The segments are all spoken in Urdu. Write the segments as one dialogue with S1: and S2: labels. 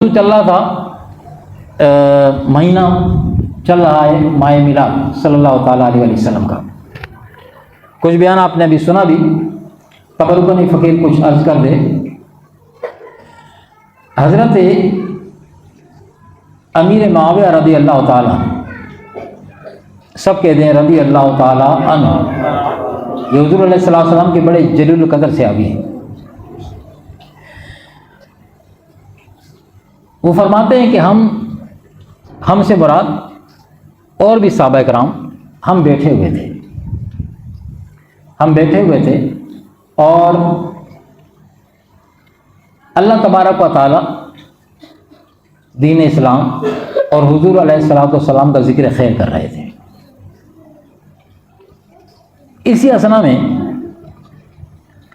S1: چل رہا تھا، مہینہ چل رہا ہے ماہ میلاد صلی اللہ تعالیٰ علیہ وسلم کا. کچھ بیان آپ نے ابھی سنا بھی، تبرکن فقیر کچھ عرض کر دے. حضرت امیر معاویہ رضی اللہ تعالیٰ، سب کہتے ہیں رضی اللہ تعالیٰ عنہ، یہ حضور علیہ السلام کے بڑے جلیل القدر سے آگے ہیں. وہ فرماتے ہیں کہ ہم سے مراد اور بھی صحابہ کرام ہم بیٹھے ہوئے تھے اور اللہ تبارک و تعالی دین اسلام اور حضور علیہ السلام کا ذکر خیر کر رہے تھے. اسی اثنا میں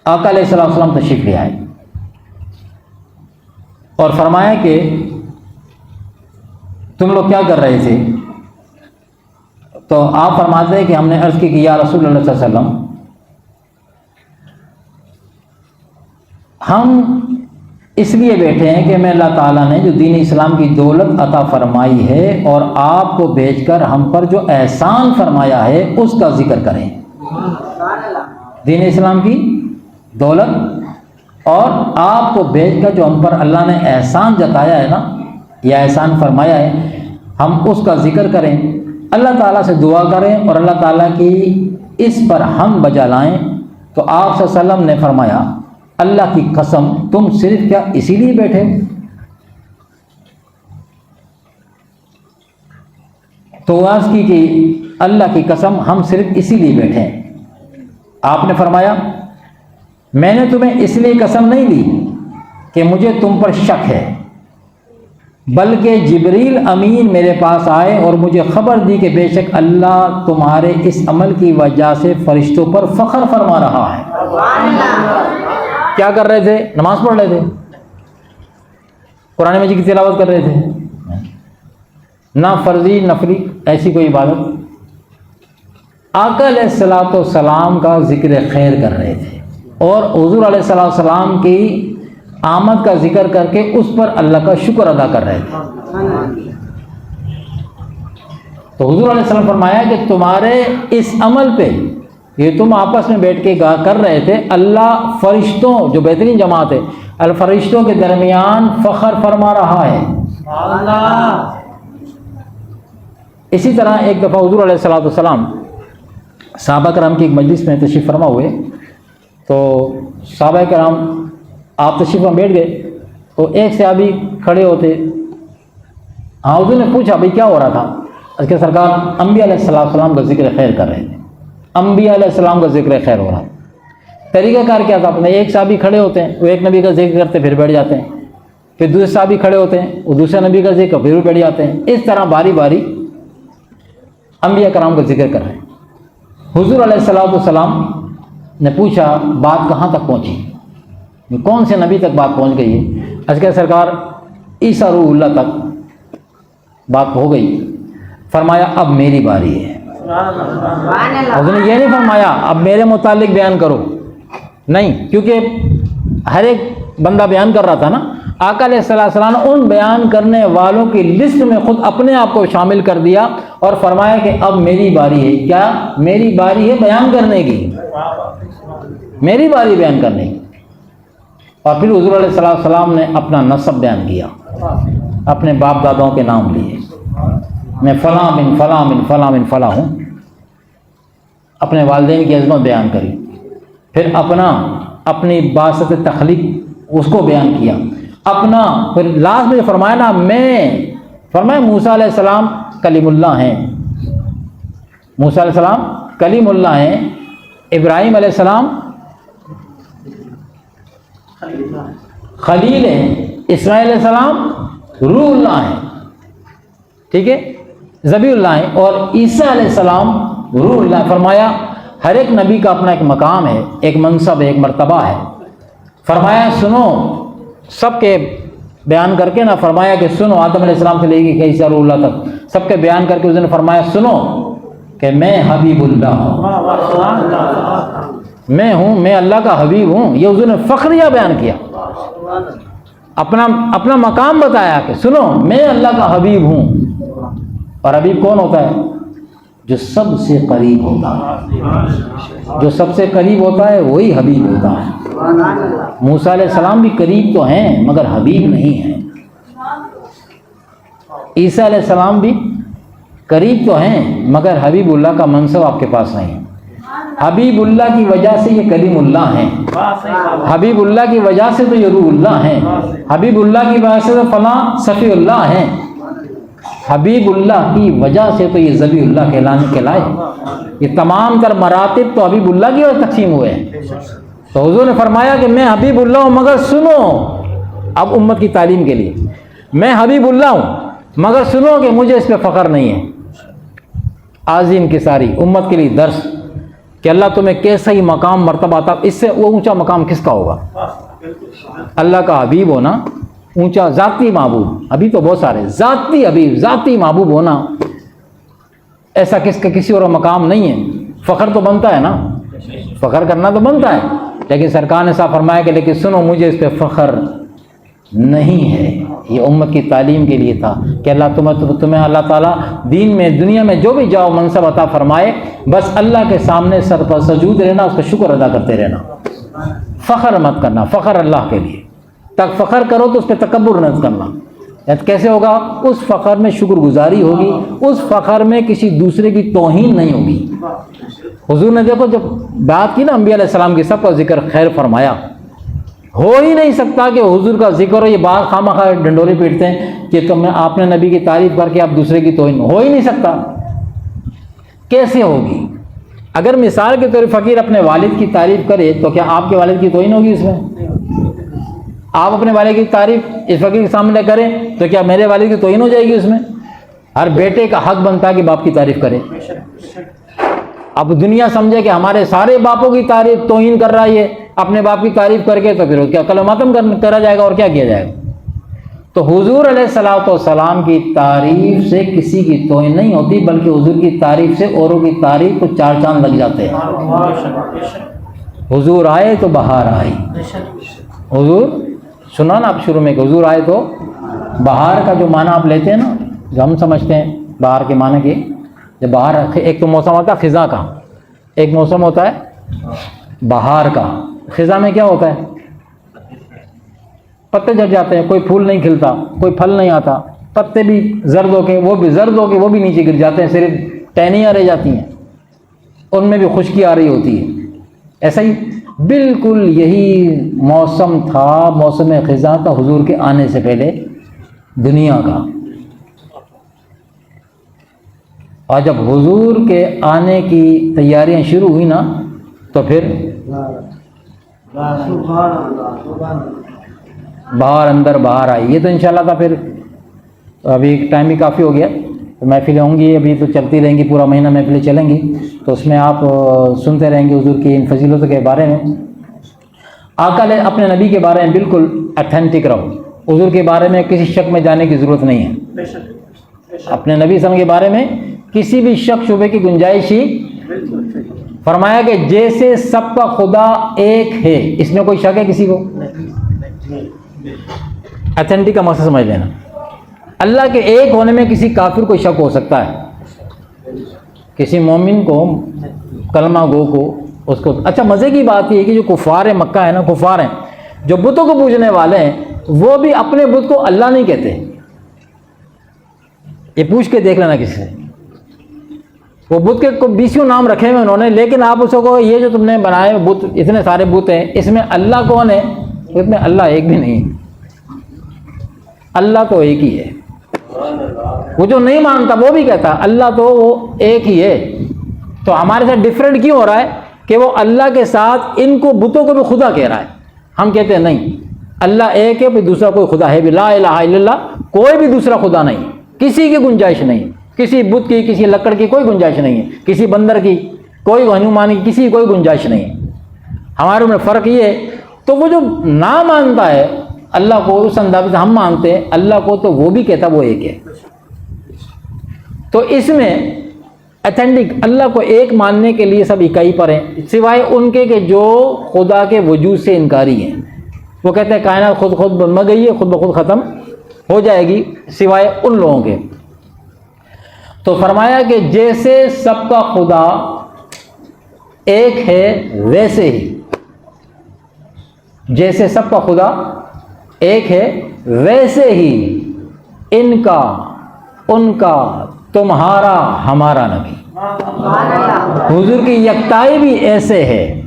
S1: آقا علیہ السلام تشریف لے آئے اور فرمایا کہ تم لوگ کیا کر رہے تھے؟ تو آپ فرماتے ہیں کہ ہم نے عرض کی کہ یا رسول اللہ صلی اللہ علیہ وسلم، ہم اس لیے بیٹھے ہیں کہ میں اللہ تعالیٰ نے جو دین اسلام کی دولت عطا فرمائی ہے اور آپ کو بھیج کر ہم پر جو احسان فرمایا ہے اس کا ذکر کریں. دین اسلام کی دولت اور آپ کو بھیج کر جو ہم پر اللہ نے احسان جتایا ہے نا، یا احسان فرمایا ہے، ہم اس کا ذکر کریں، اللہ تعالیٰ سے دعا کریں اور اللہ تعالیٰ کی اس پر ہم بجا لائیں. تو آپ صلی اللہ علیہ وسلم نے فرمایا اللہ کی قسم تم صرف کیا اسی لیے بیٹھے؟ تو عرض کی کہ اللہ کی قسم ہم صرف اسی لیے بیٹھے ہیں. آپ نے فرمایا میں نے تمہیں اس لیے قسم نہیں دی کہ مجھے تم پر شک ہے، بلکہ جبریل امین میرے پاس آئے اور مجھے خبر دی کہ بے شک اللہ تمہارے اس عمل کی وجہ سے فرشتوں پر فخر فرما رہا ہے. کیا کر رہے تھے؟ نماز پڑھ رہے تھے، قرآن مجید کی تلاوت کر رہے تھے، نہ فرضی نفلی ایسی کوئی عبادت. آقا علیہ السلام کا ذکر خیر کر رہے تھے اور حضور علیہ السلام کی آمد کا ذکر کر کے اس پر اللہ کا شکر ادا کر رہے تھے. تو حضور علیہ السلام فرمایا کہ تمہارے اس عمل پہ یہ تم آپس میں بیٹھ کے کر رہے تھے، اللہ فرشتوں جو بہترین جماعت ہے الفرشتوں کے درمیان فخر فرما رہا ہے. اسی طرح ایک دفعہ حضور علیہ السلام صحابہ کرام کی ایک مجلس میں تشریف فرما ہوئے، تو صحابہ کرام آپ تشریف میں بیٹھ گئے تو ایک صحابی کھڑے ہوتے. حضور نے پوچھا بھائی کیا ہو رہا تھا؟ اس کے سرکار انبیاء علیہ السلام کا ذکر خیر کر رہے تھے، انبیاء علیہ السلام کا ذکر خیر ہو رہا. طریقہ کار کیا تھا؟ اپنے ایک صحابی کھڑے ہوتے ہیں، وہ ایک نبی کا ذکر کرتے پھر بیٹھ جاتے ہیں، پھر دوسرے صحابی کھڑے ہوتے ہیں، وہ دوسرے نبی کا ذکر پھر بیٹھ جاتے ہیں. اس طرح باری باری انبیاء کرام کا ذکر کر رہے ہیں. حضور علیہ السلام نے پوچھا بات کہاں تک پہنچی، کون سے نبی تک بات پہنچ گئی ہے؟ اس کے سرکار عیسیٰ روح اللہ تک بات ہو گئی. فرمایا اب میری باری ہے. حضور نے یہ نہیں فرمایا اب میرے متعلق بیان کرو، نہیں، کیونکہ ہر ایک بندہ بیان کر رہا تھا نا. آقا علیہ السلام نے ان بیان کرنے والوں کی لسٹ میں خود اپنے آپ کو شامل کر دیا اور فرمایا کہ اب میری باری ہے. کیا؟ میری باری ہے بیان کرنے کی، میری باری بیان کرنے کی. اور پھر حضور علیہ السلام نے اپنا نسب بیان کیا، اپنے باپ داداؤں کے نام لیے، میں فلاں بن فلاں بن فلاں بن فلاں ہوں. اپنے والدین کی عظمت بیان کری، پھر اپنی باسط تخلیق اس کو بیان کیا اپنا. پھر لاسٹ میں فرمایا نا فرمایا موسیٰ علیہ السلام کلیم اللہ ہیں، موسیٰ علیہ السلام کلیم اللہ ہیں، ابراہیم علیہ السلام خلیل ہیں، اسماعیل علیہ السلام روح اللہ ہیں، ٹھیک ہے، ذبیح اللہ ہیں، اور عیسیٰ علیہ السلام روح اللہ. فرمایا ہر ایک نبی کا اپنا ایک مقام ہے، ایک منصب ہے، ایک مرتبہ ہے. فرمایا سنو سب کے بیان کر کے نہ، فرمایا کہ سنو آدم علیہ السلام سے لے کے عیسیٰ روح اللہ تک سب کے بیان کر کے اس نے فرمایا سنو کہ میں حبیب اللہ ہوں، میں ہوں، میں اللہ کا حبیب ہوں. یہ حضور نے فخریہ بیان کیا. اپنا مقام بتایا کہ سنو میں اللہ کا حبیب ہوں. اور حبیب کون ہوتا ہے؟ جو سب سے قریب ہوتا ہے. جو سب سے قریب ہوتا ہے وہی حبیب ہوتا ہے. موسیٰ علیہ السلام بھی قریب تو ہیں مگر حبیب نہیں ہیں. عیسیٰ علیہ السلام بھی قریب تو ہیں مگر حبیب اللہ کا منصب آپ کے پاس نہیں. حبیب اللہ کی وجہ سے یہ کلیم اللہ ہیں. حبیب اللہ کی وجہ سے تو یہ روح اللہ ہیں. حبیب اللہ کی وجہ سے تو فلاں صفی اللہ ہیں. حبیب اللہ کی وجہ سے تو یہ ذبیح اللہ کہلائے. یہ تمام تر مراتب تو حبیب اللہ کی وجہ سے تقسیم ہوئے ہیں. تو حضور نے فرمایا کہ میں حبیب اللہ ہوں مگر سنو. اب امت کی تعلیم کے لیے میں حبیب اللہ ہوں مگر سنو کہ مجھے اس پہ فخر نہیں ہے. عظیم کی ساری امت کے لیے درس کہ اللہ تمہیں کیسا ہی مقام مرتبہ عطا. اس سے وہ اونچا مقام کس کا ہوگا؟ اللہ کا حبیب ہونا اونچا. ذاتی محبوب، ابھی تو بہت سارے ذاتی حبیب، ذاتی محبوب ہونا ایسا کسی اور مقام نہیں ہے. فخر تو بنتا ہے نا، فخر کرنا تو بنتا ہے، لیکن سرکار نے صاحب فرمایا کہ لیکن سنو مجھے اس پہ فخر نہیں ہے. یہ امت کی تعلیم کے لیے تھا کہ تمہیں اللہ تعالیٰ دین میں دنیا میں جو بھی جاؤ منصب عطا فرمائے، بس اللہ کے سامنے سر پر سجود رہنا، اس کا شکر ادا کرتے رہنا. فخر مت کرنا، فخر اللہ کے لیے. تک فخر کرو تو اس پہ تکبر نہ کرنا. کیسے ہوگا؟ اس فخر میں شکر گزاری ہوگی، اس فخر میں کسی دوسرے کی توہین نہیں ہوگی. حضور نے دیکھو جب بات کی نا انبیاء علیہ السلام کی، سب کا ذکر خیر فرمایا. ہو ہی نہیں سکتا کہ حضور کا ذکر ہو. یہ بات خواہ ڈنڈوری پیٹتے ہیں کہ آپ نے نبی کی تعریف کر کے آپ دوسرے کی توہین، ہو ہی نہیں سکتا. کیسے ہوگی؟ اگر مثال کے طور فقیر اپنے والد کی تعریف کرے تو کیا آپ کے والد کی توہین ہوگی اس میں؟ آپ اپنے والد کی تعریف اس فقیر کے سامنے کریں تو کیا میرے والد کی توہین ہو جائے گی اس میں؟ ہر بیٹے کا حق بنتا ہے کہ باپ کی تعریف کرے. اب دنیا سمجھے کہ ہمارے سارے باپوں کی تعریف توہین کر رہا ہے یہ اپنے باپ کی تعریف کر کے، تو پھر کیا کلمہ ماتم کرا جائے گا اور کیا کیا جائے گا؟ تو حضور علیہ الصلوۃ والسلام کی تعریف سے کسی کی توہین نہیں ہوتی، بلکہ حضور کی تعریف سے اوروں کی تعریف کو چار چاند لگ جاتے ہیں. حضور آئے تو بہار آئی. حضور سنا نا آپ شروع میں کہ حضور آئے تو بہار کا جو معنی آپ لیتے ہیں نا، جو ہم سمجھتے ہیں بہار کے معنی کے، جب بہار ایک تو موسم ہوتا ہے خزاں کا، ایک موسم ہوتا ہے بہار کا. خزاں میں کیا ہوتا ہے؟ پتے جھڑ جاتے ہیں، کوئی پھول نہیں کھلتا، کوئی پھل نہیں آتا، پتے بھی زرد ہو کے وہ بھی نیچے گر جاتے ہیں، صرف ٹہنیاں رہ جاتی ہیں، ان میں بھی خشکی آ رہی ہوتی ہے. ایسا ہی بالکل یہی موسم تھا، موسم خزاں تھا حضور کے آنے سے پہلے دنیا کا. اور جب حضور کے آنے کی تیاریاں شروع ہوئی نا تو پھر باہر اندر باہر آئی. یہ تو انشاءاللہ تھا. پھر ابھی ٹائم بھی کافی ہو گیا، تو محفلیں ہوں گی، ابھی تو چلتی رہیں گی، پورا مہینہ محفلیں چلیں گی، تو اس میں آپ سنتے رہیں گے حضور کی ان فضیلتوں کے بارے میں. آقا اپنے نبی کے بارے میں بالکل اتھینٹک رہو. حضور کے بارے میں کسی شک میں جانے کی ضرورت نہیں ہے. اپنے نبی صلی اللہ علیہ وسلم کے بارے میں کسی بھی شک شبے کی گنجائش ہی. فرمایا کہ جیسے سب کا خدا ایک ہے، اس میں کوئی شک ہے کسی کو؟ اتھینٹک کا مقصد سمجھ لینا. اللہ کے ایک ہونے میں کسی کافر کو شک ہو سکتا ہے، کسی مومن کو، کلمہ گو کو، اس کو. اچھا مزے کی بات یہ ہے کہ جو کفار مکہ ہے نا، کفار ہیں جو بتوں کو پوجنے والے ہیں، وہ بھی اپنے بت کو اللہ نہیں کہتے. یہ پوچھ کے دیکھ لینا کسی سے. وہ بت کے کو 20 نام رکھے ہوئے انہوں نے، لیکن آپ اس کو یہ جو تم نے بنائے بت، اتنے سارے بت ہیں، اس میں اللہ کون ہے؟ اس میں اللہ ایک بھی نہیں. اللہ تو ایک ہی ہے. وہ جو نہیں مانتا وہ بھی کہتا اللہ تو وہ ایک ہی ہے. تو ہمارے ساتھ ڈفرینٹ کیوں ہو رہا ہے کہ وہ اللہ کے ساتھ ان کو بتوں کو بھی خدا کہہ رہا ہے. ہم کہتے ہیں نہیں، اللہ ایک ہے، پھر دوسرا کوئی خدا ہے بھی. لا الہ الا اللہ، کوئی بھی دوسرا خدا نہیں، کسی کی گنجائش نہیں. کسی بت کی، کسی لکڑ کی کوئی گنجائش نہیں ہے، کسی بندر کی، کوئی ہنومان کی، کسی کی کوئی گنجائش نہیں ہے. ہمارے میں فرق یہ ہے. تو وہ جو نہ مانتا ہے اللہ کو، اس انداز سے ہم مانتے ہیں اللہ کو، تو وہ بھی کہتا وہ ایک ہے. تو اس میں اتھینٹک اللہ کو ایک ماننے کے لیے سب اکائی پر ہیں، سوائے ان کے کہ جو خدا کے وجود سے انکاری ہیں. وہ کہتے ہیں کائنات خود بن گئی ہے، خود بخود ختم ہو جائے گی سوائے ان لوگوں کے۔ تو فرمایا کہ جیسے سب کا خدا ایک ہے ویسے ہی، جیسے سب کا خدا ایک ہے ویسے ہی ان کا، ان کا، تمہارا، ہمارا نبی، حضور کی یکتائی بھی ایسے ہے۔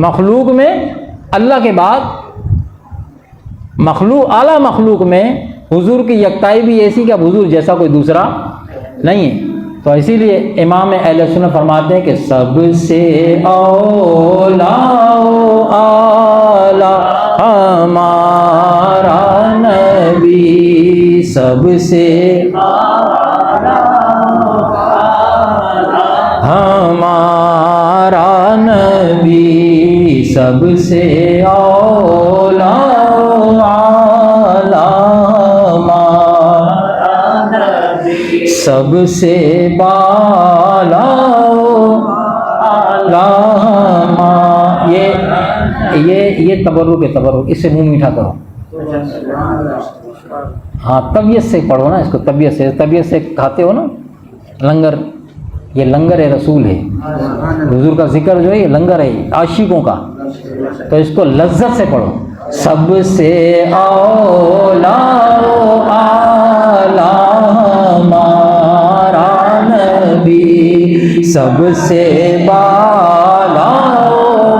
S1: مخلوق میں اللہ کے بعد مخلوق، اعلیٰ مخلوق میں حضور کی یکتائی بھی ایسی کہ اب حضور جیسا کوئی دوسرا نہیں ہے۔ تو اسی لیے امام اہل سنت فرماتے ہیں کہ سب سے اولا اعلیٰ ہمارا نبی، سب سے ہمارا نبی، سب سے اولا اعلیٰ ہمارا، سب سے بالا اعلیٰ۔ یہ تبرک ہے، تبرک، اس سے منہ میٹھا کرو۔ ہاں طبیعت سے پڑھو نا اس کو، طبیعت سے کھاتے ہو نا لنگر، یہ لنگر رسول ہے، حضور کا ذکر جو ہے یہ لنگر ہے عاشقوں کا، تو اس کو لذت سے پڑھو۔ سب سے اولا اعلیٰ ہمارا نبی، سب سے بالا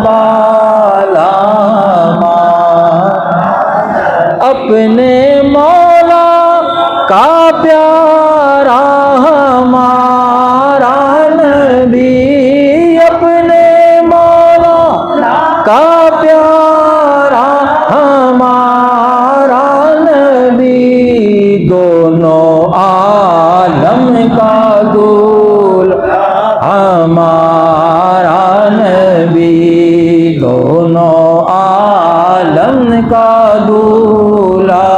S1: بالا اپنے مولا کا پیارا ہمارا نبی، اپنے مولا کا پیارا ہمارا نبی، دونوں عالم کا دولہا ہمارا نبی، دونوں عالم کا دولہا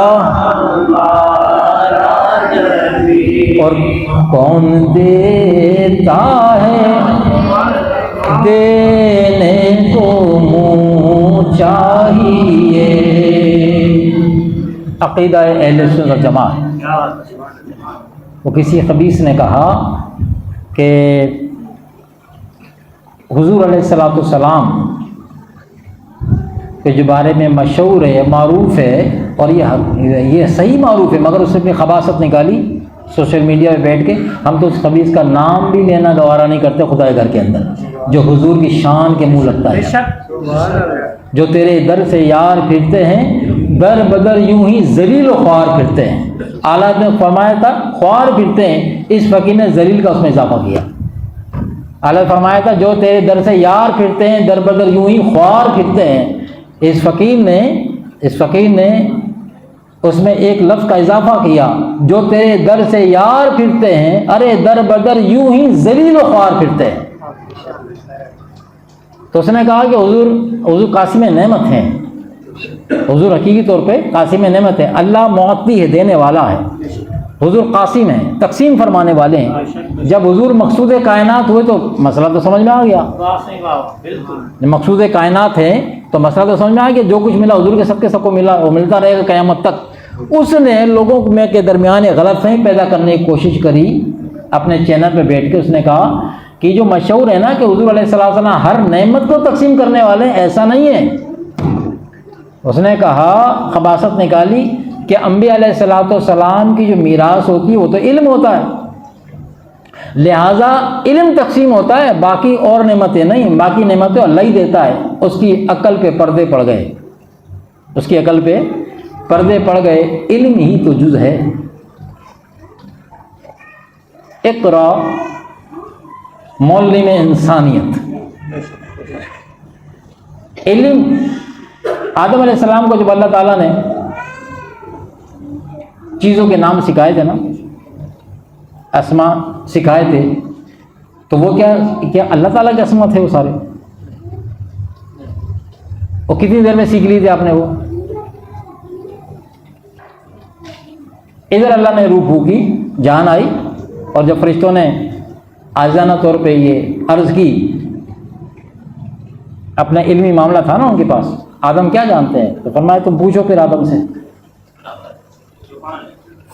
S1: ہمارا نبی۔ اور کون دیتا ہے دینے کو منہ چاہیے، عقیدہ اہل سنت والجماعت۔ وہ کسی خبیث نے کہا کہ حضور علیہ الصلوۃ والسلام کے جو بارے میں مشہور ہے، معروف ہے، اور یہ صحیح معروف ہے، مگر اس نے اپنی خباثت نکالی سوشل میڈیا پہ بیٹھ کے۔ ہم تو اس خبیث کا نام بھی لینا گوارا نہیں کرتے خدا کے گھر کے اندر، جو حضور کی شان کے منہ لگتا ہے۔ جو تیرے در سے یار پھرتے ہیں، در بدر یوں ہی ذلیل و خوار پھرتے ہیں۔ اعلیٰ نے فرمایا تھا خوار پھرتے ہیں، اس فقیر نے ذلیل کا اس میں اضافہ کیا۔ اعلیٰ فرمایا تھا جو تیرے در سے یار پھرتے ہیں، در بدر یوں ہی خوار پھرتے ہیں، اس فقیر نے اس میں ایک لفظ کا اضافہ کیا، جو تیرے در سے یار پھرتے ہیں، ارے در بدر یوں ہی ذلیل و خوار پھرتے ہیں۔ تو اس نے کہا کہ حضور قاسم نعمت ہیں، حضور حقیقی طور پہ قاسم نعمت ہے، اللہ معطی ہے، دینے والا ہے، حضور قاسم ہیں، تقسیم فرمانے والے ہیں۔ جب حضور مقصود کائنات ہوئے تو مسئلہ تو سمجھ میں آ گیا، مقصود کائنات ہے تو مسئلہ تو سمجھ میں آ گیا، جو کچھ ملا حضور کے سب کو ملا، وہ ملتا رہے گا قیامت تک۔ اس نے لوگوں میں کے درمیان غلط فہمی پیدا کرنے کی کوشش کری اپنے چینل پہ بیٹھ کے۔ اس نے کہا کہ جو مشہور ہے نا کہ حضور علیہ السلام ہر نعمت کو تقسیم کرنے والے ہیں، ایسا نہیں ہے۔ اس نے کہا، خباثت نکالی کہ انبیاء علیہ السلام کی جو میراث ہوتی ہے وہ تو علم ہوتا ہے، لہٰذا علم تقسیم ہوتا ہے، باقی اور نعمتیں نہیں، باقی نعمتیں اللہ ہی دیتا ہے۔ اس کی عقل پہ پردے پڑ گئے، اس کی عقل پہ پردے پڑ گئے، علم ہی تو جز ہے۔ اقرا معلم انسانیت، علم۔ آدم علیہ السلام کو جب اللہ تعالیٰ نے چیزوں کے نام سکھائے تھے نا، اسماء سکھائے تھے، تو وہ کیا اللہ تعالیٰ کے اسماء تھے وہ سارے؟ اور کتنی دیر میں سیکھ لی تھی آپ نے وہ؟ ادھر اللہ نے روح پھونکی، جان آئی، اور جب فرشتوں نے عاجزانہ طور پہ یہ عرض کی، اپنا علمی معاملہ تھا نا ان کے پاس، آدم کیا جانتے ہیں؟ تو فرمایا تم پوچھو پھر آدم سے۔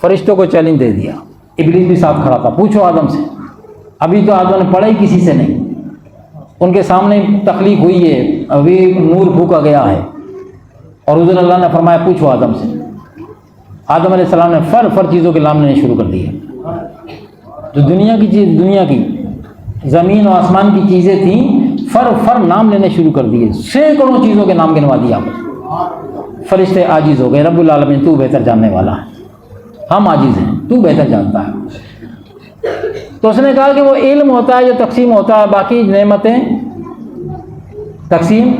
S1: فرشتوں کو چیلنج دے دیا، ابلیس بھی ساتھ کھڑا تھا، پوچھو آدم سے۔ ابھی تو آدم نے پڑھا ہی کسی سے نہیں، ان کے سامنے تخلیق ہوئی ہے، ابھی نور پھونکا گیا ہے، اور حضور اللہ نے فرمایا پوچھو آدم سے۔ آدم علیہ السلام نے فر چیزوں کے نام لینے شروع کر دیے، جو دنیا کی چیز، دنیا کی زمین و آسمان کی چیزیں تھیں، فر نام لینے شروع کر دیے، سینکڑوں چیزوں کے نام گنوا دیا۔ فرشتے عاجز ہو گئے، رب العالمین تو بہتر جاننے والا ہے، ہم عاجز ہیں، تو بہتر جانتا ہے۔ تو اس نے کہا کہ وہ علم ہوتا ہے جو تقسیم ہوتا ہے، باقی نعمتیں تقسیم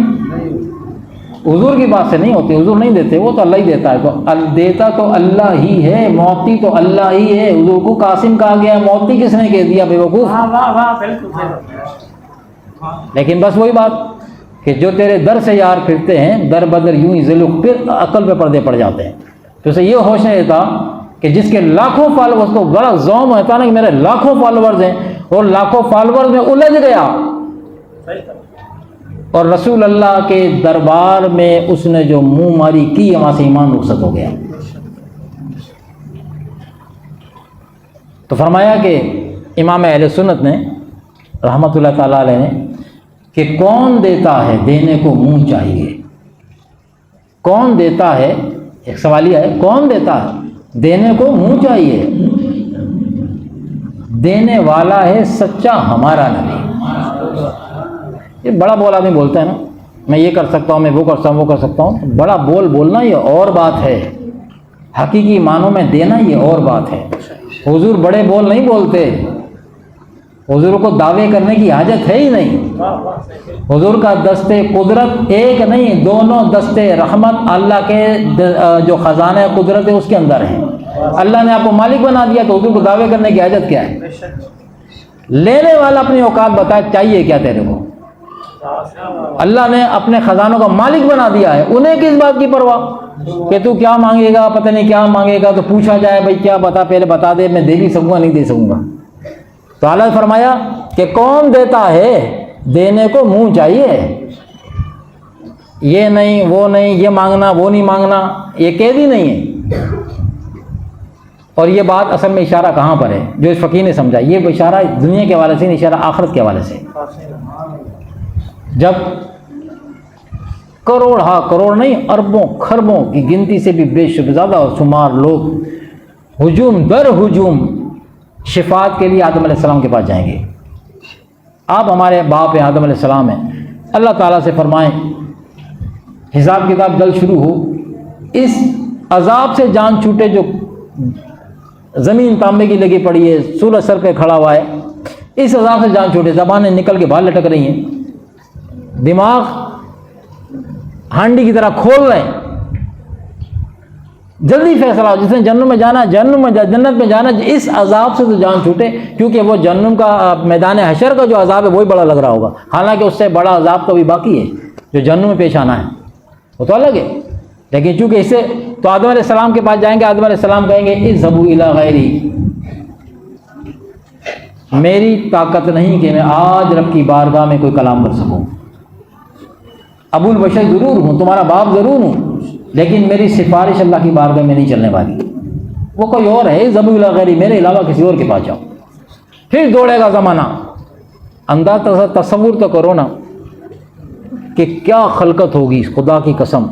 S1: حضور کی بات سے نہیں ہوتی، حضور نہیں دیتے، وہ تو اللہ ہی دیتا ہے، تو دیتا تو اللہ ہی ہے، موتی تو اللہ ہی ہے۔ حضور کو قاسم کہا گیا، موتی کس نے کہہ دیا؟ بے وقوف۔ لیکن بس وہی بات کہ جو تیرے در سے یار پھرتے ہیں، در بدر یوں ہی ذلق، پھر عقل پہ پردے پڑ جاتے ہیں۔ تو اسے یہ ہوش نہیں دیتا کہ جس کے لاکھوں فالورز، کو بڑا زوم ہوتا نا کہ میرے لاکھوں فالورز ہیں، اور لاکھوں فالورز میں الجھ گیا، اور رسول اللہ کے دربار میں اس نے جو منہ ماری کی، وہاں سے ایمان رخصت ہو گیا۔ تو فرمایا کہ امام اہل سنت نے رحمۃ اللہ تعالیٰ علیہ نے کہ کون دیتا ہے دینے کو منہ چاہیے، کون دیتا ہے، ایک سوالیہ ہے، کون دیتا ہے دینے کو منہ چاہیے، دینے والا ہے سچا ہمارا نبی۔ یہ بڑا بول آدمی بولتا ہے نا، میں یہ کر سکتا ہوں، میں وہ کر سکتا ہوں، وہ کر سکتا ہوں، بڑا بول بولنا یہ اور بات ہے، حقیقی معنوں میں دینا یہ اور بات ہے۔ حضور بڑے بول نہیں بولتے، حضور کو دعوے کرنے کی حاجت ہے ہی نہیں۔ حضور کا دستے قدرت ایک نہیں، دونوں دستے رحمت اللہ کے جو خزانہ قدرت ہے اس کے اندر ہے۔ اللہ نے آپ کو مالک بنا دیا تو حضور کو دعوے کرنے کی حاجت کیا ہے؟ لینے والا اپنی اوقات بتائے چاہیے کیا تیرے کو؟ اللہ نے اپنے خزانوں کا مالک بنا دیا ہے، انہیں کس بات کی پرواہ کہ تو کیا مانگے گا، پتہ نہیں کیا مانگے گا، تو پوچھا جائے بھائی کیا بتا، پہلے بتا دے، میں دے بھی سکوں گا نہیں دے سکوں گا۔ تو اللہ نے فرمایا کہ کون دیتا ہے دینے کو منہ چاہیے، یہ نہیں وہ نہیں، یہ مانگنا وہ نہیں مانگنا، یہ قیدی نہیں ہے۔ اور یہ بات اصل میں اشارہ کہاں پر ہے جو اس فقیر نے سمجھا؟ یہ اشارہ دنیا کے حوالے سے نہیں، اشارہ آخرت کے حوالے سے۔ جب کروڑ، ہاں کروڑ نہیں، اربوں خربوں کی گنتی سے بھی بے زیادہ شمار لوگ ہجوم در ہجوم شفاعت کے لیے آدم علیہ السلام کے پاس جائیں گے۔ آپ ہمارے باپ ہیں، آدم علیہ السلام ہیں، اللہ تعالیٰ سے فرمائیں حساب کتاب جلد شروع ہو، اس عذاب سے جان چھوٹے، جو زمین تانبے کی لگی پڑی ہے، سورج سر پہ کھڑا ہوا ہے، اس عذاب سے جان چھوٹے، زبانیں نکل کے باہر لٹک رہی ہیں، دماغ ہانڈی کی طرح کھول رہے ہیں، جلدی فیصلہ ہو، جس نے جنت میں جانا جنت میں جانا، اس عذاب سے تو جان چھوٹے، کیونکہ وہ جہنم کا میدان حشر کا جو عذاب ہے وہی بڑا لگ رہا ہوگا، حالانکہ اس سے بڑا عذاب تو ابھی باقی ہے جو جہنم میں پیش آنا ہے، وہ تو الگ ہے۔ لیکن چونکہ اسے تو آدم علیہ السلام کے پاس جائیں گے، آدم علیہ السلام کہیں گے اذهبوا الی غیری، میری طاقت نہیں کہ میں آج رب کی بارگاہ میں کوئی کلام کر سکوں، ابو البشر ضرور ہوں، تمہارا باپ ضرور ہوں، لیکن میری سفارش اللہ کی بارگاہ میں نہیں چلنے والی، وہ کوئی اور ہے، اذهبوا الی غیری، میرے علاوہ کسی اور کے پاس جاؤ۔ پھر دوڑے گا زمانہ، انداز تصور تو کرو نا کہ کیا خلقت ہوگی، خدا کی قسم۔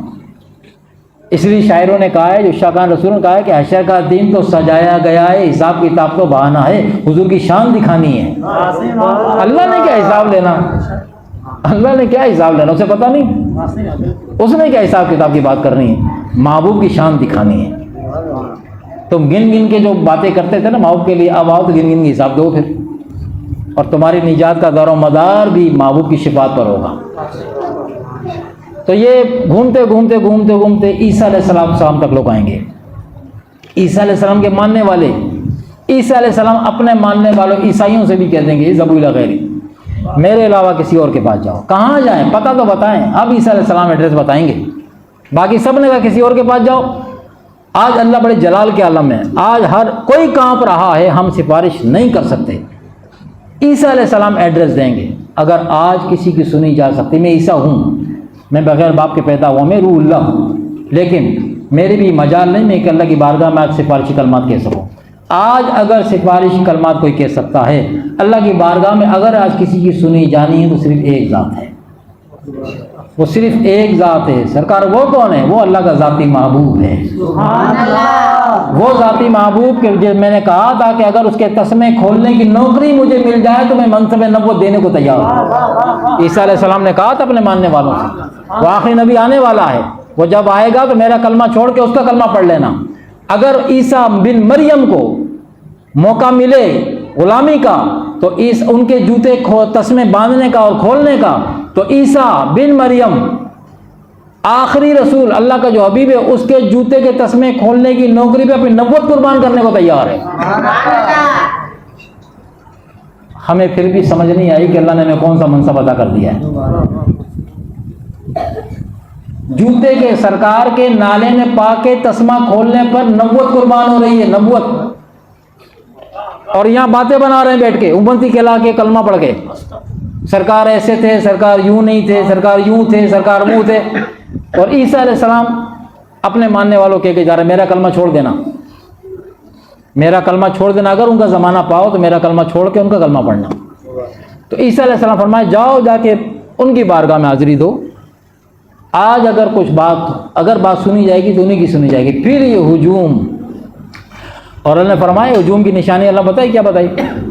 S1: اس لیے شاعروں نے کہا ہے، جو شاکان رسول نے کہا ہے کہ حشر کا دن تو سجایا گیا ہے، حساب کتاب تو بہانہ ہے، حضور کی شان دکھانی ہے۔ اللہ نے کیا حساب لینا، اللہ نے کیا حساب لینا، اسے پتہ نہیں، اس نے کیا حساب کتاب کی بات کرنی ہے، محبوب کی شان دکھانی ہے۔ تم گن گن کے جو باتیں کرتے تھے نا محبوب کے لیے، اب آؤ تو گن گن کے حساب دو پھر، اور تمہاری نجات کا دار و مدار بھی محبوب کی شفاعت پر ہوگا۔ تو یہ گھومتے گھومتے گھومتے گھومتے عیسیٰ علیہ السلام تک لوگ آئیں گے۔ عیسیٰ علیہ السلام کے ماننے والے، عیسیٰ علیہ السلام اپنے ماننے والوں عیسائیوں سے بھی کہہ دیں گے اذهبوا الی غیری، میرے علاوہ کسی اور کے پاس جاؤ۔ کہاں جائیں پتہ تو بتائیں، اب عیسیٰ علیہ السلام ایڈریس بتائیں گے، باقی سب نے کہا کسی اور کے پاس جاؤ۔ آج اللہ بڑے جلال کے عالم میں، آج ہر کوئی کانپ رہا ہے، ہم سفارش نہیں کر سکتے، عیسیٰ علیہ السلام ایڈریس دیں گے۔ اگر آج کسی کی سنی جا سکتی، میں عیسیٰ ہوں، میں بغیر باپ کے پیدا ہوا، میں روح اللہ ہوں، لیکن میری بھی مجال نہیں میں کہ اللہ کی بارگاہ میں آج سفارشی کلمات کہہ سکوں۔ آج اگر سفارشی کلمات کوئی کہہ سکتا ہے اللہ کی بارگاہ میں، اگر آج کسی کی سنی جانی ہے تو صرف ایک ذات ہے، وہ صرف ایک ذات ہے۔ سرکار وہ کون ہے؟ وہ اللہ کا ذاتی محبوب ہے۔
S2: سبحان اللہ۔
S1: وہ ذاتی محبوب کہ میں نے کہا تھا کہ اگر اس کے تسمے کھولنے کی نوکری مجھے مل جائے تو میں منصب نبوت دینے کو تیار ہوں۔ عیسیٰ علیہ السلام نے کہا تھا اپنے ماننے والوں سے وہ آخری نبی آنے والا ہے، وہ جب آئے گا تو میرا کلمہ چھوڑ کے اس کا کلمہ پڑھ لینا۔ اگر عیسیٰ بن مریم کو موقع ملے غلامی کا تو ان کے جوتے تسمے باندھنے کا اور کھولنے کا، تو عیسیٰ بن مریم آخری رسول اللہ کا جو حبیب ہے اس کے جوتے کے تسمے کھولنے کی نوکری پہ اپنی نبوت قربان کرنے کو تیار ہے۔ ہمیں پھر بھی سمجھ نہیں آئی کہ اللہ نے ہمیں کون سا منصب عطا کر دیا ہے۔ جوتے کے سرکار کے نالے میں پا کے تسمہ کھولنے پر نبوت قربان ہو رہی ہے، نبوت، اور یہاں باتیں بنا رہے ہیں بیٹھ کے امتی کہلا کے کلمہ پڑھ کے، سرکار ایسے تھے، سرکار یوں نہیں تھے، سرکار یوں تھے، سرکار منہ تھے۔ اور عیسیٰ علیہ السلام اپنے ماننے والوں کہہ کے جا رہے ہیں میرا کلمہ چھوڑ دینا، میرا کلمہ چھوڑ دینا، اگر ان کا زمانہ پاؤ تو میرا کلمہ چھوڑ کے ان کا کلمہ پڑھنا۔ تو عیسیٰ علیہ السلام فرمائے جاؤ جا کے ان کی بارگاہ میں حاضری دو، آج اگر بات سنی جائے گی تو انہیں کی سنی جائے گی۔ پھر یہ ہجوم، اور اللہ نے فرمایا ہجوم کی نشانی اللہ بتائی کیا بتائی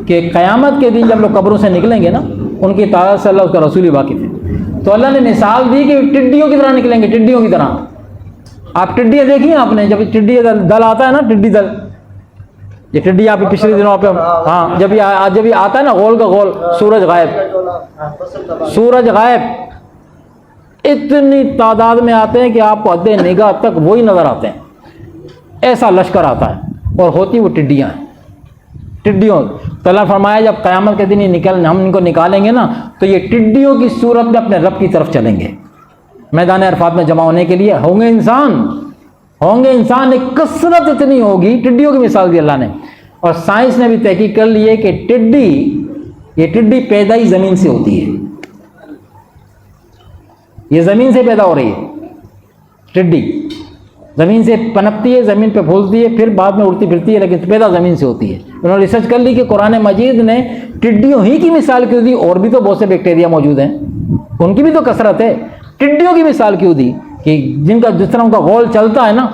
S1: کہ قیامت کے دن جب لوگ قبروں سے نکلیں گے نا، ان کی تعداد سے اللہ اس کا رسول ہی واقف ہے۔ تو اللہ نے مثال دی کہ ٹڈیوں کی طرح نکلیں گے، ٹڈیوں کی طرح۔ آپ ٹڈیاں دیکھی آپ نے، جب ٹڈی دل آتا ہے نا، ٹڈی دل، یہ ٹڈی آپ پچھلے دنوں پہ ہاں جب یہ آتا ہے نا غول کا غول، سورج غائب، اتنی تعداد میں آتے ہیں کہ آپ کو حد نگاہ تک وہی نظر آتے ہیں، ایسا لشکر آتا ہے، اور ہوتی وہ ٹڈیاں ہیں، ٹڈیوں۔ تو اللہ فرمایا جب قیامت کے دن ہم ان کو نکالیں گے نا تو یہ ٹڈیوں کی صورت میں اپنے رب کی طرف چلیں گے، میدان عرفات میں جمع ہونے کے لیے ہوں گے انسان، ایک کثرت اتنی ہوگی، ٹڈیوں کی مثال دی اللہ نے۔ اور سائنس نے بھی تحقیق کر لی ہے کہ یہ ٹڈی پیدا ہی زمین سے ہوتی ہے، یہ زمین سے پیدا ہو رہی ہے، ٹڈی زمین سے پنپتی ہے، زمین پہ پھولتی ہے، پھر بعد میں اڑتی پھرتی ہے، لیکن پیدا زمین سے ہوتی ہے۔ انہوں نے ریسرچ کر لی کہ قرآن مجید نے ٹڈیوں ہی کی مثال کیوں دی، اور بھی تو بہت سے بیکٹیریا موجود ہیں، ان کی بھی تو کثرت ہے، ٹڈیوں کی مثال کیوں دی کہ جن کا جس طرح ان کا غول چلتا ہے نا،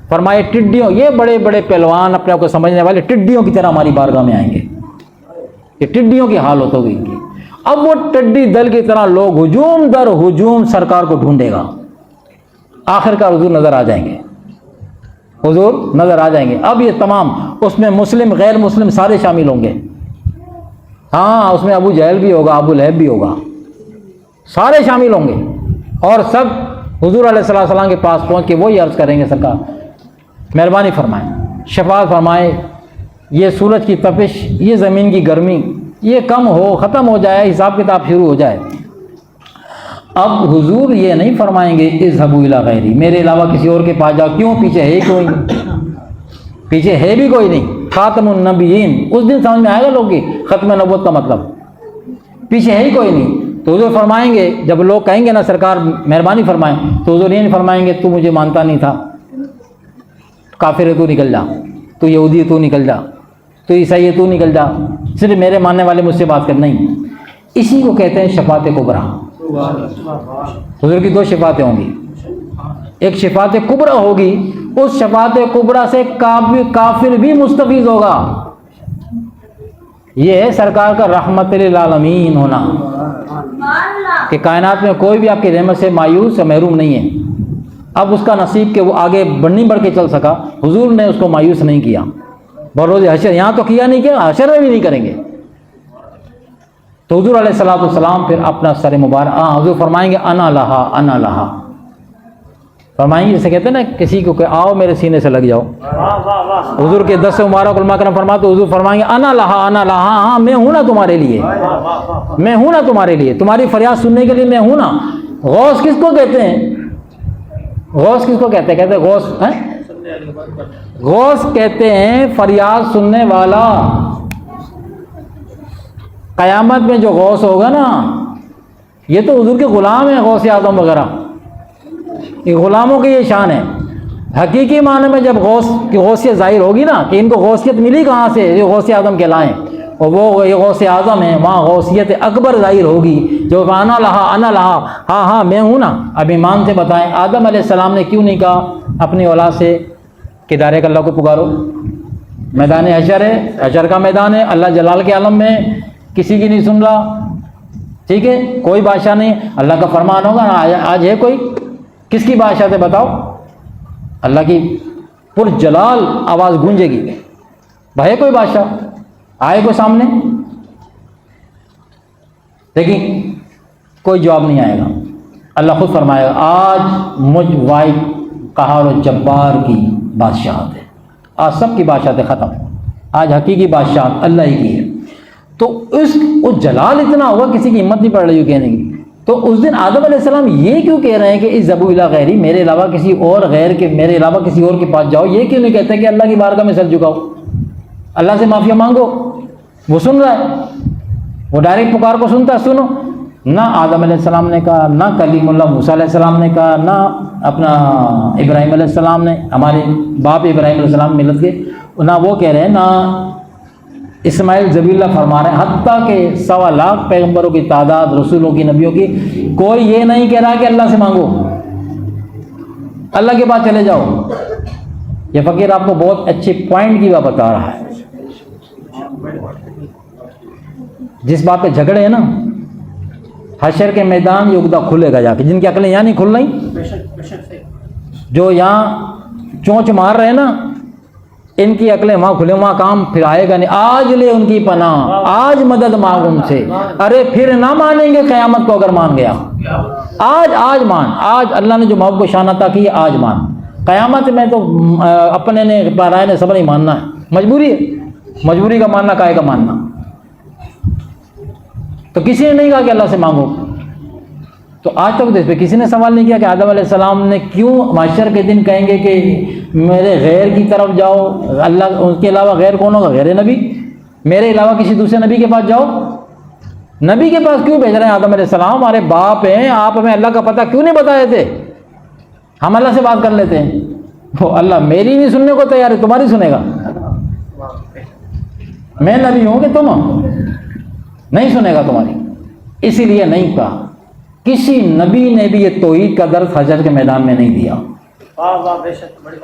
S1: فرمائے ٹڈیوں، یہ بڑے بڑے پہلوان اپنے آپ کو سمجھنے والے ٹڈیوں کی طرح ہماری بارگاہ میں آئیں گے، یہ ٹڈیوں کی حالت ہوگی ان کی۔ اب وہ ٹڈی دل کی طرح لوگ ہجوم در ہجوم سرکار کو ڈھونڈے گا، آخر کار حضور نظر آ جائیں گے، حضور نظر آ جائیں گے۔ اب یہ تمام، اس میں مسلم غیر مسلم سارے شامل ہوں گے، ہاں اس میں ابو جہل بھی ہوگا، ابو لہب بھی ہوگا، سارے شامل ہوں گے، اور سب حضور علیہ السلام کے پاس پہنچ کے وہی عرض کریں گے سرکار مہربانی فرمائیں، شفاعت فرمائے، یہ سورج کی تپش، یہ زمین کی گرمی، یہ کم ہو، ختم ہو جائے، حساب کتاب شروع ہو جائے۔ اب حضور یہ نہیں فرمائیں گے اذهبوا الی غیری، میرے علاوہ کسی اور کے پاس جاؤ، کیوں؟ پیچھے ہے کوئی نہیں، پیچھے ہے بھی کوئی نہیں، خاتم النبیین، اس دن سمجھ میں آئے گا لوگ کی ختم نبوت کا مطلب، پیچھے ہے ہی کوئی نہیں۔ تو حضور فرمائیں گے، جب لوگ کہیں گے نا سرکار مہربانی فرمائیں، تو حضور یہ نہیں فرمائیں گے تو مجھے مانتا نہیں تھا، کافر ہے تو نکل جا، تو یہودی ہے تو نکل جا، تو عیسائی ہے تو نکل جا، صرف میرے ماننے والے مجھ سے بات کر، نہیں۔ اسی کو کہتے ہیں شفاعت کبریٰ۔ حضور کی دو شفاعتیں ہوں گی، ایک شفاعت کبریٰ ہوگی، اس شفاعت کبریٰ سے کافر بھی مستفیض ہوگا، یہ ہے سرکار کا رحمت للعالمین ہونا، کہ کائنات میں کوئی بھی آپ کی رحمت سے مایوس یا محروم نہیں ہے۔ اب اس کا نصیب کہ وہ آگے نہیں بڑھ کے چل سکا، حضور نے اس کو مایوس نہیں کیا، بروز حشر یہاں تو کیا نہیں، کیا حشر میں بھی نہیں کریں گے۔ تو حضور علیہ السلام پھر اپنا سر مبارک حضور فرمائیں گے انا لہا انا لہا، فرمائیں گے جیسے کہتے ہیں نا کسی کو کہ آؤ میرے سینے سے لگ جاؤ، حضور کے 10 مبارک علماء کرام فرماتے حضور فرمائیں گے انا لہا انا لہا، ہاں میں ہوں نا تمہارے لیے، میں ہوں نا تمہارے لیے، تمہاری فریاد سننے کے لیے میں ہوں نا۔ غوث کس کو کہتے ہیں؟ غوث کس کو کہتے ہیں؟ کہتے ہیں غوث، غوث کہتے ہیں فریاد سننے والا۔ قیامت میں جو غوث ہوگا نا، یہ تو حضور کے غلام ہیں، غوث اعظم وغیرہ، یہ غلاموں کی یہ شان ہے. حقیقی معنی میں جب غوث کی غوثیت ظاہر ہوگی نا کہ ان کو غوثیت ملی کہاں سے، یہ غوث اعظم کہلائیں، اور وہ یہ غوث اعظم ہیں، وہاں غوثیت اکبر ظاہر ہوگی جو انا لہا، ہاں میں ہوں نا. اب ایمان سے بتائیں آدم علیہ السلام نے کیوں نہیں کہا اپنی اولاد سے کہ ڈائریکٹ اللہ کو پکارو؟ میدان حشر ہے، حشر کا میدان ہے، اللہ جلال کے عالم میں کسی کی نہیں سن رہا، ٹھیک ہے، کوئی بادشاہ نہیں، اللہ کا فرمان ہوگا نا. آج ہے کوئی؟ کس کی بادشاہ سے بتاؤ؟ اللہ کی پر جلال آواز گونجے گی. بھائی کوئی بادشاہ آئے کوئی سامنے؟ لیکن کوئی جواب نہیں آئے گا. اللہ خود فرمائے گا آج مجھ واحد قہار و جبار کی بادشاہت ہے. آج سب کی بادشاہت ختم، آج حقیقی بادشاہت اللہ ہی کی ہے. تو اس جلال اتنا ہوا کسی کی ہمت نہیں پڑ رہی ہو کہنے کی. تو اس دن آدم علیہ السلام یہ کیوں کہہ رہے ہیں کہ اس ذبو الی غیری، میرے علاوہ کسی اور غیر کے، میرے علاوہ کسی اور کے پاس جاؤ؟ یہ کیوں نہیں کہتے کہ اللہ کی بارگاہ میں سر جھکاؤ، اللہ سے معافی مانگو؟ وہ سن رہا ہے، وہ ڈائریکٹ پکار کو سنتا ہے. سنو، نہ آدم علیہ السلام نے کہا، نہ کلیم اللہ موسیٰ علیہ السلام نے کہا، نہ اپنا ابراہیم علیہ السلام نے، ہمارے باپ ابراہیم علیہ السلام ملت کے، نہ وہ کہہ رہے ہیں، نہ اسماعیل ذبیح اللہ فرما رہے ہیں. حتیٰ کہ 1.25 لاکھ پیغمبروں کی تعداد، رسولوں کی، نبیوں کی، کوئی یہ نہیں کہہ رہا کہ اللہ سے مانگو، اللہ کے پاس چلے جاؤ. یہ فقیر آپ کو بہت اچھے پوائنٹ کی بات بتا رہا ہے. جس بات پہ جھگڑے ہیں نا، حشر کے میدان یہ عقدہ کھلے گا جا کے. جن کی عقلیں یہاں نہیں کھل رہی، جو یہاں چونچ مار رہے ہیں نا، ان کی عقلیں وہاں کھلے، وہاں کام پھر آئے گا نہیں. آج لے ان کی پناہ، آج مدد مانگ ان سے. ارے پھر نہ مانیں گے قیامت کو اگر مان گیا. آج مان، آج اللہ نے جو محبت کو شان عطا کی ہے، آج مان. قیامت میں تو اپنے نے رائے نے سب نہیں ماننا ہے، مجبوری ہے. مجبوری کا ماننا کائے کا ماننا. تو کسی نے نہیں کہا کہ اللہ سے مانگو. تو آج تک اس پہ کسی نے سوال نہیں کیا کہ آدم علیہ السلام نے کیوں محشر کے دن کہیں گے کہ میرے غیر کی طرف جاؤ، اللہ ان کے علاوہ غیر کون ہوگا؟ غیر نبی. میرے علاوہ کسی دوسرے نبی کے پاس جاؤ. نبی کے پاس کیوں بھیج رہے ہیں آدم علیہ السلام؟ ہمارے باپ ہیں، آپ ہمیں اللہ کا پتہ کیوں نہیں بتائے تھے؟ ہم اللہ سے بات کر لیتے ہیں. وہ اللہ میری نہیں سننے کو تیار ہے، تمہاری سنے گا. میں نبی ہوں کہ تم نہیں سنے گا تمہاری. اسی لیے نہیں کہا. کسی نبی نے بھی یہ توحید کا درس حشر کے میدان میں نہیں دیا.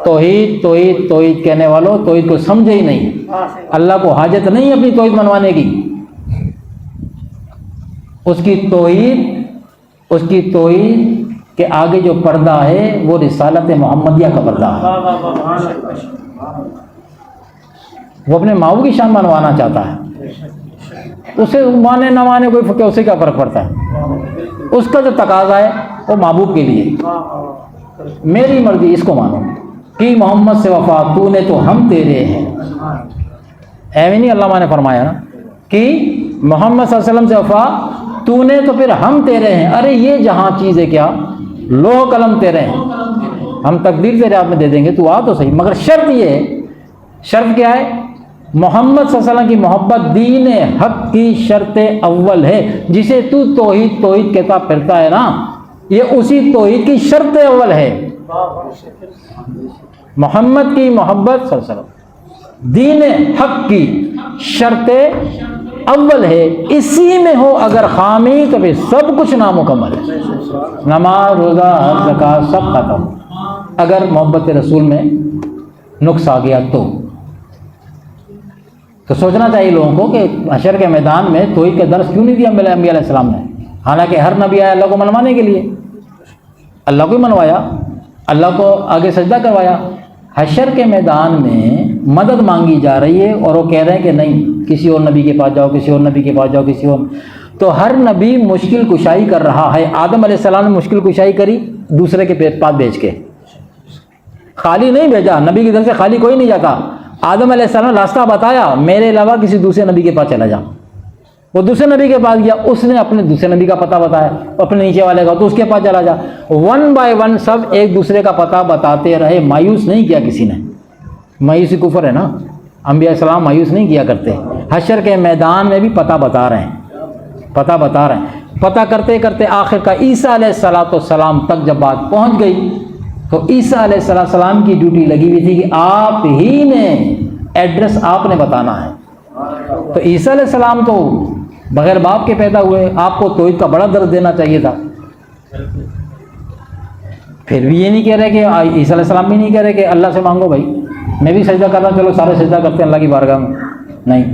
S1: توحید توحید توحید کہنے والوں توحید کو سمجھے ہی نہیں. اللہ کو حاجت نہیں اپنی توحید منوانے کی. اس کی توحید کے آگے جو پردہ ہے وہ رسالت محمدیہ کا پردہ ہے. وہ اپنے ماؤں کی شان منوانا چاہتا ہے. اسے مانے نہ مانے کوئی اسے کیا فرق پڑتا ہے؟ اس کا جو تقاضا ہے وہ محبوب کے لیے، میری مرضی اس کو مانو. کہ محمد سے وفا تو نے تو ہم تیرے ہیں. ایویں نہیں علامہ نے فرمایا نا کہ محمد صلی اللہ علیہ وسلم سے وفا تو نے تو پھر ہم تیرے ہیں. ارے یہ جہاں چیز ہے کیا، لوح قلم تیرے ہیں، ہم تقدیر تیرے ہاتھ میں دے دیں گے، تو آ تو صحیح. مگر شرط یہ ہے، شرط کیا ہے؟ محمد صلی اللہ علیہ وسلم کی محبت دین حق کی شرط اول ہے. جسے تو توحید توحید کہتا پھرتا ہے نا، یہ اسی توحید کی شرط اول ہے. محمد کی محبت صلی اللہ علیہ وسلم دین حق کی شرط اول ہے. اسی میں ہو اگر خامی تو پھر سب کچھ نامکمل ہے. نماز، روزہ، حج، زکوٰۃ سب ختم. اگر محبت رسول میں نقص آ گیا تو سوچنا چاہیے لوگوں کو کہ حشر کے میدان میں توحید کا درس کیوں نہیں دیا انبیاء علیہ السلام نے؟ حالانکہ ہر نبی آیا اللہ کو منوانے کے لیے، اللہ کو ہی منوایا، اللہ کو آگے سجدہ کروایا. حشر کے میدان میں مدد مانگی جا رہی ہے اور وہ کہہ رہے ہیں کہ نہیں کسی اور نبی کے پاس جاؤ، کسی اور نبی کے پاس جاؤ، کسی اور. تو ہر نبی مشکل کشائی کر رہا ہے. آدم علیہ السلام نے مشکل کشائی کری دوسرے کے پاس بھیج کے، خالی نہیں بھیجا. نبی کی طرف سے خالی کوئی نہیں جاتا. آدم علیہ السلام نے راستہ بتایا، میرے علاوہ کسی دوسرے نبی کے پاس چلا جا. وہ دوسرے نبی کے پاس گیا، اس نے اپنے دوسرے نبی کا پتہ بتایا، اپنے نیچے والے کا، تو اس کے پاس چلا جا. 1 بائی 1 سب ایک دوسرے کا پتہ بتاتے رہے. مایوس نہیں کیا کسی نے. مایوسی کفر ہے نا. انبیاء السلام مایوس نہیں کیا کرتے. حشر کے میدان میں بھی پتہ بتا رہے ہیں، پتہ بتا رہے ہیں. پتہ کرتے کرتے آخر کا عیسیٰ علیہ السلام تک جب بات پہنچ گئی تو عیسیٰ علیہ السلام کی ڈیوٹی لگی ہوئی تھی کہ آپ ہی نے ایڈریس آپ نے بتانا ہے. تو عیسیٰ علیہ السلام تو بغیر باپ کے پیدا ہوئے، آپ کو توحید کا بڑا درد دینا چاہیے تھا. پھر بھی یہ نہیں کہہ رہے کہ عیسیٰ علیہ السلام بھی نہیں کہہ رہے کہ اللہ سے مانگو بھائی میں بھی سجدہ کرتا ہوں، چلو سارے سجدہ کرتے ہیں اللہ کی بارگاہ میں. نہیں،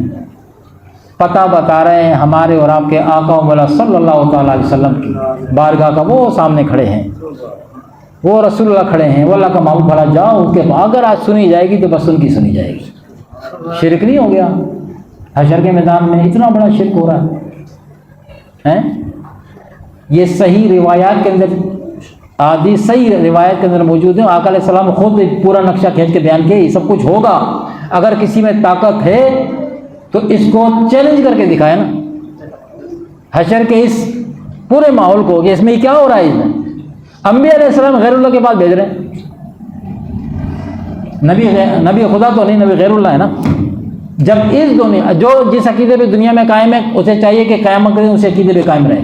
S1: پتہ بتا رہے ہیں ہمارے اور آپ کے آقا و مولا صلی اللہ تعالیٰ علیہ وسلم کی بارگاہ کا. وہ سامنے کھڑے ہیں، وہ رسول اللہ کھڑے ہیں، وہ اللہ کا محبوب کھڑا. جاؤ ان کے اگر آج سنی جائے گی تو بس ان کی سنی جائے گی. شرک نہیں ہو گیا؟ حشر کے میدان میں اتنا بڑا شرک ہو رہا ہے. یہ صحیح روایات کے اندر صحیح روایت کے اندر موجود ہیں. آقا علیہ السلام خود پورا نقشہ کھینچ کے بیان کیا یہ سب کچھ ہوگا. اگر کسی میں طاقت ہے تو اس کو چیلنج کر کے دکھائے نا. حشر کے اس پورے ماحول کو کہ اس میں کیا ہو رہا ہے. اس میں انبیاء علیہ السلام غیر اللہ کے پاس بھیج رہے ہیں. نبی خدا تو نہیں، نبی غیر اللہ ہے نا. جب اس دنیا جو جس عقیدے پہ دنیا میں قائم ہے اسے چاہیے کہ قیامت کے دن اس عقیدے پہ قائم رہے.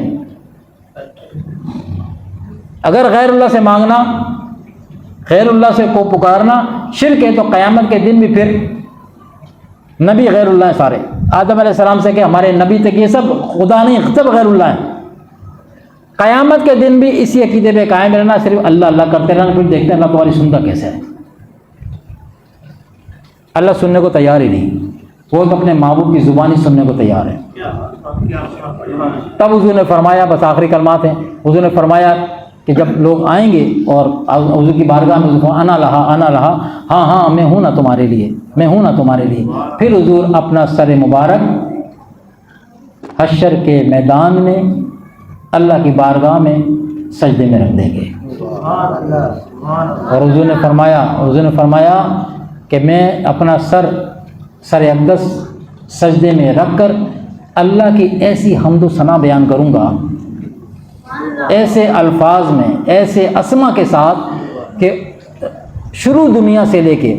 S1: اگر غیر اللہ سے مانگنا، غیر اللہ سے کو پکارنا شرک ہے تو قیامت کے دن بھی پھر نبی غیر اللہ ہیں سارے. آدم علیہ السلام سے کہ ہمارے نبی تک یہ سب خدا نہیں، سب غیر اللہ ہیں. قیامت کے دن بھی اسی عقیدے پہ قائم رہنا، صرف اللہ اللہ کرتے رہنا. پھر دیکھتے ہیں اللہ تمہاری سنتا کیسے ہے. اللہ سننے کو تیار ہی نہیں، وہ تو اپنے محبوب کی زبانی سننے کو تیار ہے. تب حضور نے فرمایا، بس آخری کلمات ہیں، حضور نے فرمایا کہ جب لوگ آئیں گے اور حضور کی بارگاہ میں انا لہا ہاں ہاں میں ہوں نا تمہارے لیے، میں ہوں نا تمہارے لیے. پھر حضور اپنا سر مبارک حشر کے میدان میں اللہ کی بارگاہ میں سجدے میں رکھ دیں گے. اور حضور نے فرمایا کہ میں اپنا سر اقدس سجدے میں رکھ کر اللہ کی ایسی حمد و ثنا بیان کروں گا، ایسے الفاظ میں، ایسے اسما کے ساتھ کہ شروع دنیا سے لے کے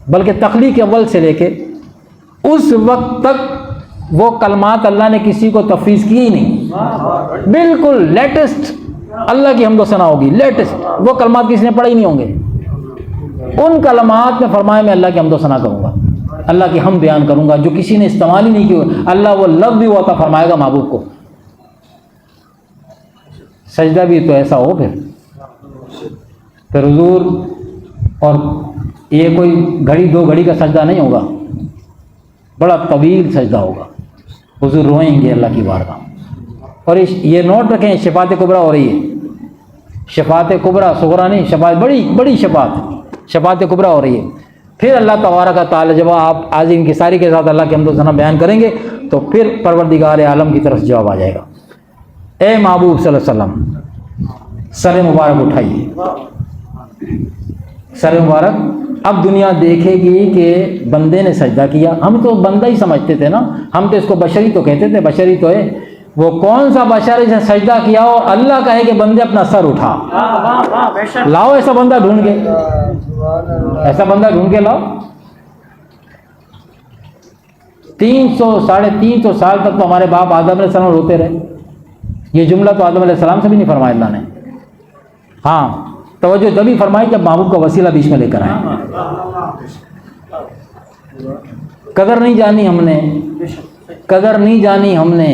S1: بلکہ تخلیق اول سے لے کے اس وقت تک وہ کلمات اللہ نے کسی کو تفویض کی ہی نہیں. بالکل لیٹسٹ اللہ کی حمد و ثنا ہوگی، لیٹسٹ. وہ کلمات کسی نے پڑھے ہی نہیں ہوں گے. ان کلمات میں فرمایا میں اللہ کی حمد و ثنا کروں گا، اللہ کی حمد بیان کروں گا جو کسی نے استعمال ہی نہیں کیا. اللہ وہ لفظ بھی وہ عطا فرمائے گا محبوب کو. سجدہ بھی تو ایسا ہو پھر حضور. اور یہ کوئی گھڑی دو گھڑی کا سجدہ نہیں ہوگا، بڑا طویل سجدہ ہوگا. حضور روئیں گے اللہ کی بارگاہ. اور یہ نوٹ رکھیں، شفاعت کبریٰ ہو رہی ہے. شفاعت کبریٰ، صغریٰ نہیں، شفاعت بڑی شفاعت کبریٰ ہو رہی ہے. پھر اللہ تبارک و تعالیٰ جب آپ آج انکساری کے ساتھ اللہ کے حمد و ثنا بیان کریں گے تو پھر پروردگار عالم کی طرف سے جواب آ جائے گا. اے محبوب صلی اللہ علیہ وسلم سر مبارک اٹھائیے. سر مبارک اب دنیا دیکھے گی کہ بندے نے سجدہ کیا. ہم تو بندہ ہی سمجھتے تھے نا، ہم تو اس کو بشری تو کہتے تھے، بشری تو ہے. وہ کون سا بشر ہے جس نے سجدہ کیا اور اللہ کہے کہ بندے اپنا سر اٹھا. لاؤ ایسا بندہ ڈھونڈ کے، ایسا بندہ ڈھونڈ کے لاؤ. 300-350 سال تک تو ہمارے باپ آدم علیہ السلام روتے رہے. یہ جملہ تو آدم علیہ السلام سے بھی نہیں فرمایا اللہ نے. ہاں توجہ تبھی فرمائی جب محبوب کا وسیلہ بیچ میں لے کر آئے. قدر نہیں جانی ہم نے، قدر نہیں جانی ہم نے.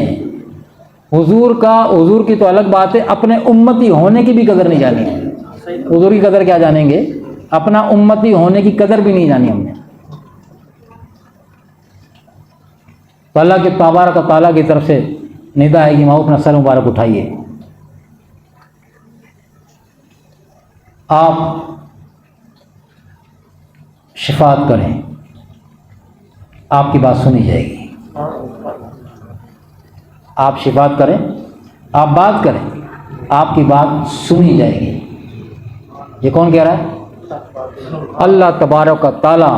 S1: حضور کی تو الگ بات ہے، اپنے امتی ہونے کی بھی قدر نہیں جانی ہے. حضور کی قدر کیا جانیں گے، اپنا امتی ہونے کی قدر بھی نہیں جانی ہم نے. تو اللہ کے تبارک و تعالیٰ کی طرف سے ندا ہے کہ ماؤ اپنا سر مبارک اٹھائیے. آپ شفاعت کریں، آپ کی بات سنی جائے گی. آپ شفاعت کریں، آپ بات کریں، آپ کی بات سنی جائے گی. یہ کون کہہ رہا ہے؟ اللہ تبارک و تعالیٰ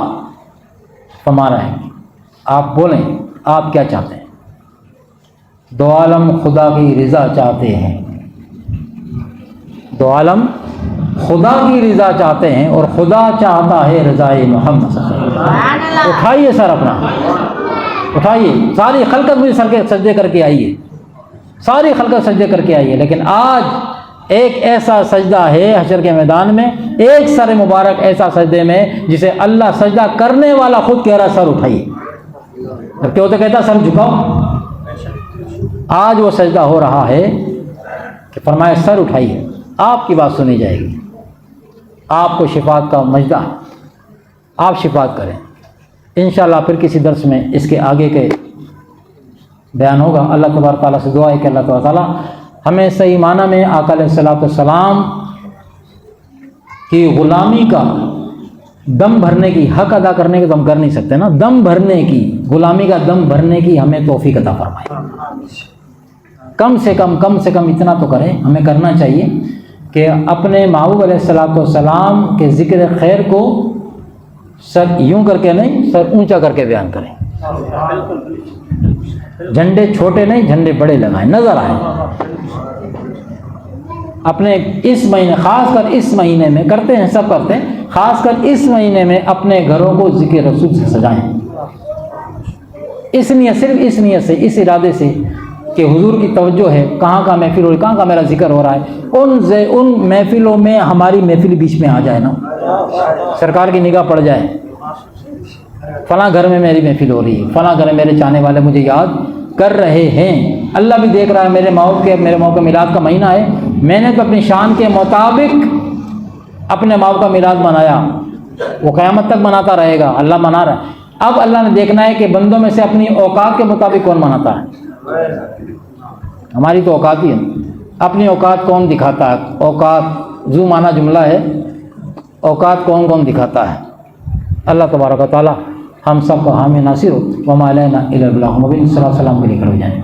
S1: فرما رہے ہیں. آپ بولیں آپ کیا چاہتے ہیں. دو عالم خدا کی رضا چاہتے ہیں، دو عالم خدا کی رضا چاہتے ہیں اور خدا چاہتا ہے رضائے محمد صلی اللہ علیہ وسلم. اٹھائیے سر اپنا، اٹھائیے. ساری خلقت بھی سر کے سجدے کر کے آئیے. ساری خلق سجدے کر کے آئی ہے، لیکن آج ایک ایسا سجدہ ہے حشر کے میدان میں، ایک سر مبارک ایسا سجدے میں جسے اللہ سجدہ کرنے والا خود کہہ رہا سر اٹھائیے، جب کہ وہ تو کہتا سر جھکاؤ۔ آج وہ سجدہ ہو رہا ہے کہ فرمایا سر اٹھائیے، آپ کی بات سنی جائے گی، آپ کو شفاعت کا مجدہ ہے، آپ شفاعت کریں۔ انشاءاللہ پھر کسی درس میں اس کے آگے کے بیان ہوگا۔ اللہ تبارک تعالیٰ سے دعا ہے کہ اللہ تبارک تعالیٰ ہمیں صحیح معنی میں آقا علیہ الصلوۃ والسلام کی غلامی کا دم بھرنے کی، حق ادا کرنے کے تو ہم کر نہیں سکتے نا، دم بھرنے کی، غلامی کا دم بھرنے کی ہمیں توفیق عطا فرمائے۔ کم سے کم اتنا تو کریں، ہمیں کرنا چاہیے کہ اپنے محبوب علیہ الصلوۃ والسلام کے ذکر خیر کو سر یوں کر کے نہیں، سر اونچا کر کے بیان کریں، جھنڈے چھوٹے نہیں جھنڈے بڑے لگائیں، نظر آئیں۔ اپنے اس مہینے، خاص کر اس مہینے میں، کرتے ہیں سب کرتے ہیں، خاص کر اس مہینے میں اپنے گھروں کو ذکر رسول سے سجائیں، اس نیت، صرف اس نیت سے، اس ارادے سے کہ حضور کی توجہ ہے، کہاں کا محفل ہو رہی، کہاں کا میرا ذکر ہو رہا ہے، ان محفلوں میں ہماری محفل بیچ میں آ جائے نا، سرکار کی نگاہ پڑ جائے، فلاں گھر میں میری محفل ہو رہی ہے، فلاں گھر میں میرے چاہنے والے مجھے یاد کر رہے ہیں، اللہ بھی دیکھ رہا ہے، میرے ماؤ کا میلاد کا مہینہ ہے، میں نے تو اپنی شان کے مطابق اپنے ماؤ کا میلاد منایا، وہ قیامت تک مناتا رہے گا، اللہ منا رہا ہے۔ اب اللہ نے دیکھنا ہے کہ بندوں میں سے اپنی اوقات کے مطابق کون مناتا ہے، ہماری تو اوقات ہی ہے، اپنی اوقات کون دکھاتا ہے، اوقات ذو معنی جملہ ہے، اوقات کون دکھاتا ہے۔ اللہ تبارک و تعالی ہم سب کو حامی ناصر ہو، وما علینا الا البلاغ المبین۔ صلی اللہ علیہ وسلم کے لیے کھڑے ہو جائیں۔